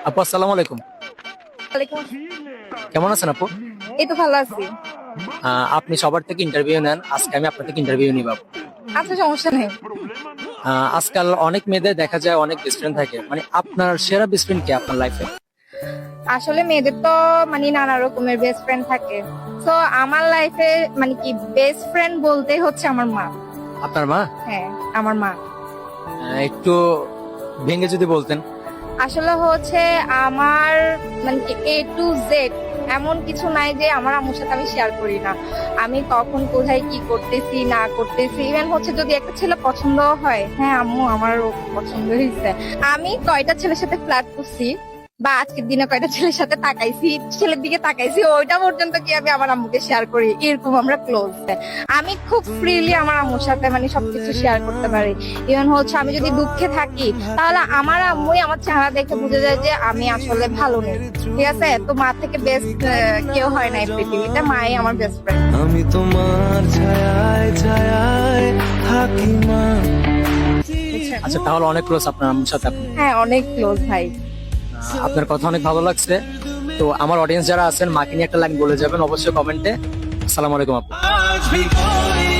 আপু আসসালামু আলাইকুম। ওয়ালাইকুম আসসালাম। কেমন আছেন আপু? এই তো ভালো আছি। আপনি সবার থেকে ইন্টারভিউ নেন, আজকে আমি আপনার থেকে ইন্টারভিউ নিব আপু। আচ্ছা, সমস্যা নেই। আজকাল অনেক মেয়েদের দেখা যায় অনেক বেস্ট ফ্রেন্ড থাকে, মানে আপনার সেরা বেস্ট ফ্রেন্ড কে আপনার লাইফে? আসলে মেয়েদের তো মানে নানা রকমের বেস্ট ফ্রেন্ড থাকে। তো আমার লাইফে মানে কি বেস্ট ফ্রেন্ড বলতে হচ্ছে আমার মা। আপনার মা? হ্যাঁ, আমার মা। একটু ভেঙে যদি বলতেন। আসলে হচ্ছে আমার মানে কি এ টু জেড এমন কিছু নাই যে আমার আম্মুর সাথে আমি শেয়ার করি না। আমি কখন কোথায় কি করতেছি না করতেছি, ইভেন হচ্ছে যদি একটা ছেলে পছন্দ হয়, হ্যাঁ আম্মু আমার পছন্দ হয়েছে, আমি কয়টা ছেলের সাথে ফ্লার্ট করছি বা আজকের দিনে কয়টা ছেলের সাথে তাকাইছি, ছেলের দিকে তাকাইছি, ওইটা পর্যন্ত কি আমি আমার আম্মুকে শেয়ার করি। এরকম আমরা ক্লোজ। আমি খুব ফ্রিলি আমার আম্মুর সাথে মানে সবকিছু শেয়ার করতে পারি। ইভেন হচ্ছে আমি যদি দুঃখে থাকি তাহলে আমার আম্মুই আমার চেহারা দেখে বুঝে যায় যে আমি আসলে ভালো নেই। ঠিক আছে, তো মা থেকে বেস্ট কেউ হয় না এই পৃথিবীতে, মাই আমার বেস্ট ফ্রেন্ড। আমি তোমার ছায়ায় ছায়ায় থাকি মা। আচ্ছা, তাহলে অনেক ক্লোজ আপনার আম্মুর সাথে আপনি। হ্যাঁ, অনেক ক্লোজ ভাই। আপনার কথা অনেক ভালো লাগছে। তো আমার অডিয়েন্স যারা আছেন, মাকে নিয়ে একটা লাইন বলে যাবেন অবশ্যই কমেন্টে। আসসালামু আলাইকুম আপু। আজ भी कोई